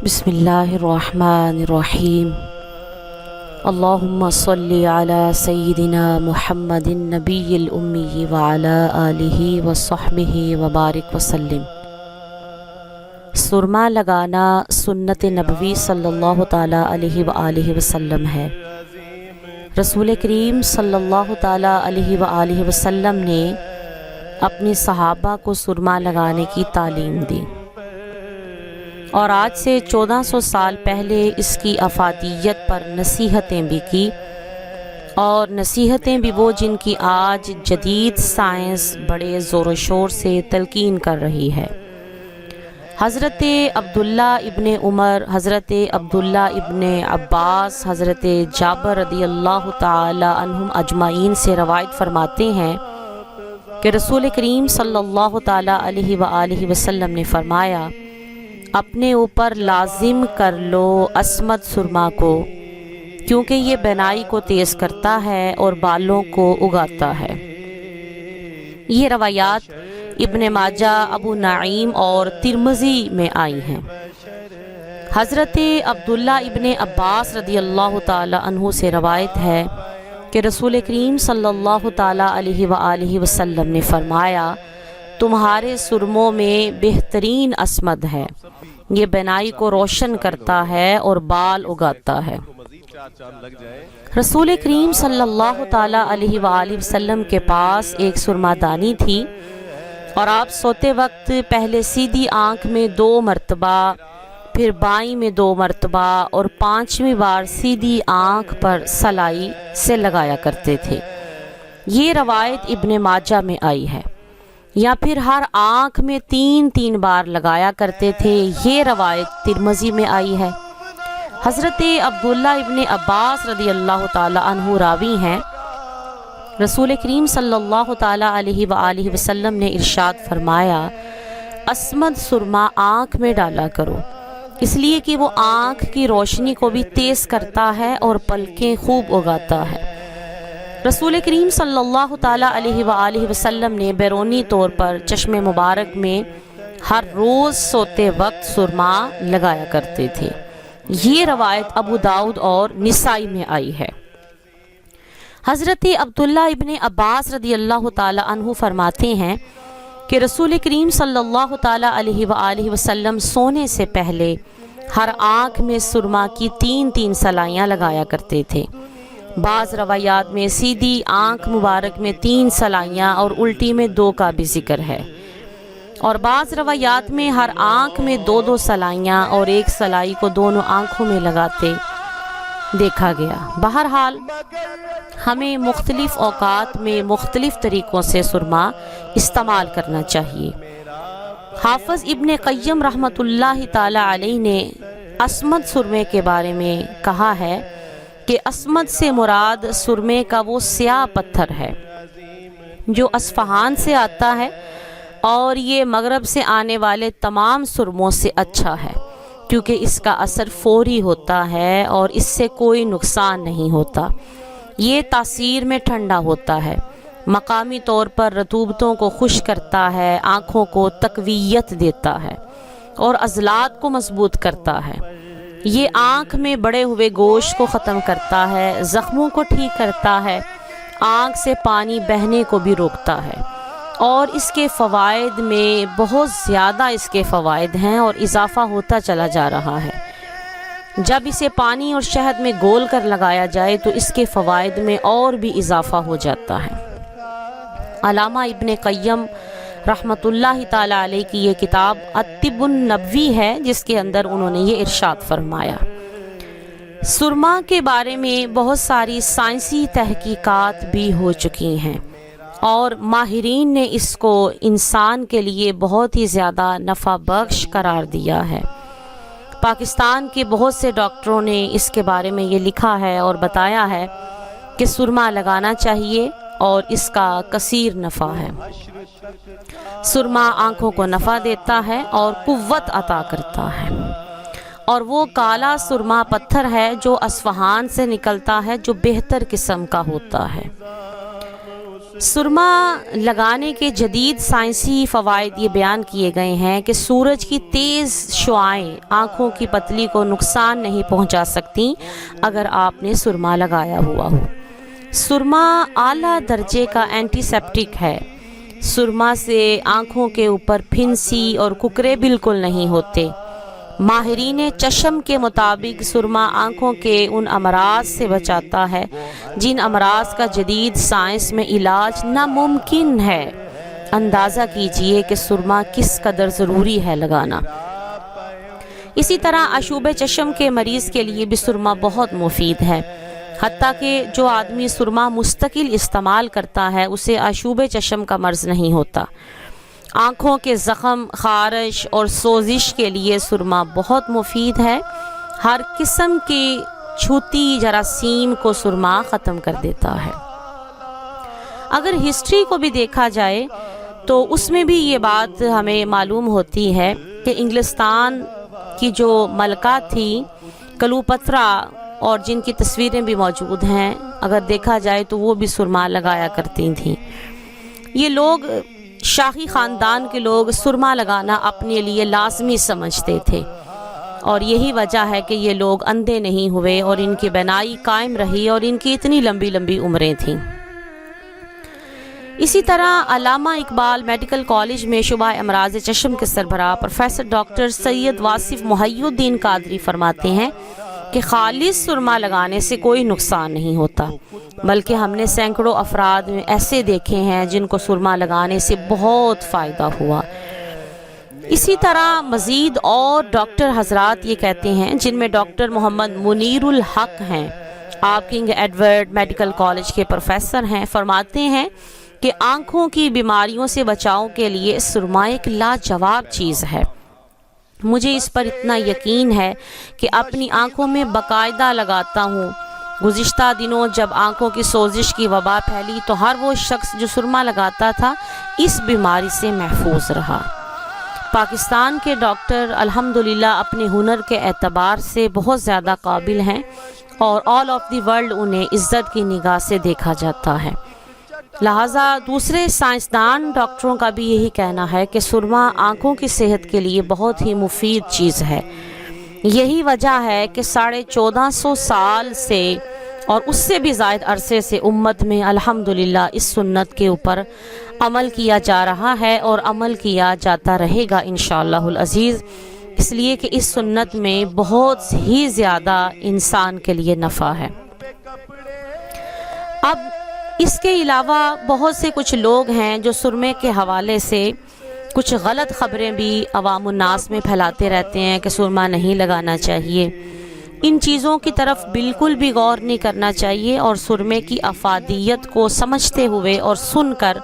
بسم اللہ الرحمن الرحیم اللہم صلی علی سیدنا محمد النبی الامی وعلی آلہ وصحبہ وبارک وسلم۔ سرما لگانا سنت نبوی صلی اللہ تعالیٰ علیہ وآلہ وسلم ہے۔ رسول کریم صلی اللہ تعالیٰ علیہ وآلہ وسلم نے اپنے صحابہ کو سرما لگانے کی تعلیم دی، اور آج سے 1400 سال پہلے اس کی افادیت پر نصیحتیں بھی کی، اور نصیحتیں بھی وہ جن کی آج جدید سائنس بڑے زور و شور سے تلقین کر رہی ہے۔ حضرت عبداللہ ابن عمر، حضرت عبداللہ ابن عباس، حضرت جابر رضی اللہ تعالی عنہم اجمعین سے روایت فرماتے ہیں کہ رسول کریم صلی اللہ تعالی علیہ وآلہ وسلم نے فرمایا، اپنے اوپر لازم کر لو عصمت سرما کو، کیونکہ یہ بینائی کو تیز کرتا ہے اور بالوں کو اگاتا ہے۔ یہ روایات ابن ماجہ، ابو نعیم اور ترمذی میں آئی ہیں۔ حضرت عبداللہ ابن عباس رضی اللہ تعالی عنہ سے روایت ہے کہ رسول کریم صلی اللہ تعالی علیہ وآلہ وسلم نے فرمایا، تمہارے سرموں میں بہترین عصمت ہے، یہ بینائی کو روشن کرتا ہے اور بال اگاتا ہے۔ رسول کریم صلی اللہ تعالی علیہ وآلہ وسلم کے پاس ایک سرما دانی تھی، اور آپ سوتے وقت پہلے سیدھی آنکھ میں 2 مرتبہ، پھر بائیں میں 2 مرتبہ اور 5ویں بار سیدھی آنکھ پر سلائی سے لگایا کرتے تھے۔ یہ روایت ابن ماجہ میں آئی ہے۔ یا پھر ہر آنکھ میں 3 بار لگایا کرتے تھے، یہ روایت ترمذی میں آئی ہے۔ حضرت عبداللہ ابن عباس رضی اللہ تعالی عنہ راوی ہیں، رسول کریم صلی اللہ تعالی علیہ وآلہ وسلم نے ارشاد فرمایا، عصمت سرما آنکھ میں ڈالا کرو، اس لیے کہ وہ آنکھ کی روشنی کو بھی تیز کرتا ہے اور پلکیں خوب اگاتا ہے۔ رسول کریم صلی اللہ تعالیٰ علیہ وآلہ وسلم نے بیرونی طور پر چشم مبارک میں ہر روز سوتے وقت سرما لگایا کرتے تھے۔ یہ روایت ابو داؤد اور نسائی میں آئی ہے۔ حضرت عبداللہ ابن عباس رضی اللہ تعالی عنہ فرماتے ہیں کہ رسول کریم صلی اللہ تعالیٰ علیہ وآلہ وسلم سونے سے پہلے ہر آنکھ میں سرما کی 3 سلائیاں لگایا کرتے تھے۔ بعض روایات میں سیدھی آنکھ مبارک میں 3 سلائیاں اور الٹی میں 2 کا بھی ذکر ہے، اور بعض روایات میں ہر آنکھ میں 2 سلائیاں اور 1 سلائی کو دونوں آنکھوں میں لگاتے دیکھا گیا۔ بہرحال ہمیں مختلف اوقات میں مختلف طریقوں سے سرما استعمال کرنا چاہیے۔ حافظ ابن قیم رحمۃ اللہ تعالی علیہ نے عصمت سرمے کے بارے میں کہا ہے کہ عصمت سے مراد سرمے کا وہ سیاہ پتھر ہے جو اصفہان سے آتا ہے، اور یہ مغرب سے آنے والے تمام سرموں سے اچھا ہے، کیونکہ اس کا اثر فوری ہوتا ہے اور اس سے کوئی نقصان نہیں ہوتا۔ یہ تاثیر میں ٹھنڈا ہوتا ہے، مقامی طور پر رطوبتوں کو خشک کرتا ہے، آنکھوں کو تقویت دیتا ہے اور عضلات کو مضبوط کرتا ہے۔ یہ آنکھ میں بڑے ہوئے گوشت کو ختم کرتا ہے، زخموں کو ٹھیک کرتا ہے، آنکھ سے پانی بہنے کو بھی روکتا ہے، اور اس کے فوائد میں بہت زیادہ اس کے فوائد ہیں اور اضافہ ہوتا چلا جا رہا ہے۔ جب اسے پانی اور شہد میں گول کر لگایا جائے تو اس کے فوائد میں اور بھی اضافہ ہو جاتا ہے۔ علامہ ابن قیم رحمۃ اللہ تعالی علیہ کی یہ کتاب الطب النبوی ہے، جس کے اندر انہوں نے یہ ارشاد فرمایا۔ سرما کے بارے میں بہت ساری سائنسی تحقیقات بھی ہو چکی ہیں، اور ماہرین نے اس کو انسان کے لیے بہت ہی زیادہ نفع بخش قرار دیا ہے۔ پاکستان کے بہت سے ڈاکٹروں نے اس کے بارے میں یہ لکھا ہے اور بتایا ہے کہ سرما لگانا چاہیے اور اس کا کثیر نفع ہے۔ سرما آنکھوں کو نفع دیتا ہے اور قوت عطا کرتا ہے، اور وہ کالا سرما پتھر ہے جو اصفہان سے نکلتا ہے، جو بہتر قسم کا ہوتا ہے۔ سرما لگانے کے جدید سائنسی فوائد یہ بیان کیے گئے ہیں کہ سورج کی تیز شعاعیں آنکھوں کی پتلی کو نقصان نہیں پہنچا سکتی اگر آپ نے سرما لگایا ہوا ہو۔ سرما اعلیٰ درجے کا اینٹی سیپٹک ہے۔ سرما سے آنکھوں کے اوپر پھنسی اور ککرے بالکل نہیں ہوتے۔ ماہرین چشم کے مطابق سرما آنکھوں کے ان امراض سے بچاتا ہے جن امراض کا جدید سائنس میں علاج ناممکن ہے۔ اندازہ کیجئے کہ سرما کس قدر ضروری ہے لگانا۔ اسی طرح آشوب چشم کے مریض کے لیے بھی سرما بہت مفید ہے، حتیٰ کہ جو آدمی سرما مستقل استعمال کرتا ہے اسے آشوب چشم کا مرض نہیں ہوتا۔ آنکھوں کے زخم، خارش اور سوزش کے لیے سرما بہت مفید ہے۔ ہر قسم کی چھوٹی جراثیم کو سرما ختم کر دیتا ہے۔ اگر ہسٹری کو بھی دیکھا جائے تو اس میں بھی یہ بات ہمیں معلوم ہوتی ہے کہ انگلستان کی جو ملکہ تھی کلوپترا، اور جن کی تصویریں بھی موجود ہیں، اگر دیکھا جائے تو وہ بھی سرما لگایا کرتی تھیں۔ یہ لوگ، شاہی خاندان کے لوگ، سرما لگانا اپنے لیے لازمی سمجھتے تھے، اور یہی وجہ ہے کہ یہ لوگ اندھے نہیں ہوئے اور ان کی بینائی قائم رہی اور ان کی اتنی لمبی لمبی عمریں تھیں۔ اسی طرح علامہ اقبال میڈیکل کالج میں شعبہ امراض چشم کے سربراہ پروفیسر ڈاکٹر سید واصف محی الدین قادری فرماتے ہیں کہ خالص سرما لگانے سے کوئی نقصان نہیں ہوتا، بلکہ ہم نے سینکڑوں افراد میں ایسے دیکھے ہیں جن کو سرما لگانے سے بہت فائدہ ہوا۔ اسی طرح مزید اور ڈاکٹر حضرات یہ کہتے ہیں، جن میں ڈاکٹر محمد منیر الحق ہیں، آپ کنگ ایڈورڈ میڈیکل کالج کے پروفیسر ہیں، فرماتے ہیں کہ آنکھوں کی بیماریوں سے بچاؤ کے لیے سرما ایک لاجواب چیز ہے۔ مجھے اس پر اتنا یقین ہے کہ اپنی آنکھوں میں باقاعدہ لگاتا ہوں۔ گزشتہ دنوں جب آنکھوں کی سوزش کی وبا پھیلی تو ہر وہ شخص جو سرما لگاتا تھا اس بیماری سے محفوظ رہا۔ پاکستان کے ڈاکٹر الحمدللہ اپنے ہنر کے اعتبار سے بہت زیادہ قابل ہیں اور آل آف دی ورلڈ انہیں عزت کی نگاہ سے دیکھا جاتا ہے۔ لہٰذا دوسرے سائنسدان ڈاکٹروں کا بھی یہی کہنا ہے کہ سرما آنکھوں کی صحت کے لیے بہت ہی مفید چیز ہے۔ یہی وجہ ہے کہ 1450 سال سے اور اس سے بھی زائد عرصے سے امت میں الحمدللہ اس سنت کے اوپر عمل کیا جا رہا ہے اور عمل کیا جاتا رہے گا انشاءاللہ العزیز، اس لیے کہ اس سنت میں بہت ہی زیادہ انسان کے لیے نفع ہے۔ اب اس کے علاوہ بہت سے کچھ لوگ ہیں جو سرمے کے حوالے سے کچھ غلط خبریں بھی عوام الناس میں پھیلاتے رہتے ہیں کہ سرما نہیں لگانا چاہیے۔ ان چیزوں کی طرف بالکل بھی غور نہیں کرنا چاہیے اور سرمے کی افادیت کو سمجھتے ہوئے اور سن کر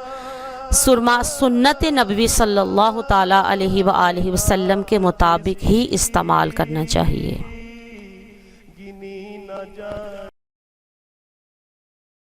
سرما سنت نبوی صلی اللہ تعالیٰ علیہ وآلہ وسلم کے مطابق ہی استعمال کرنا چاہیے۔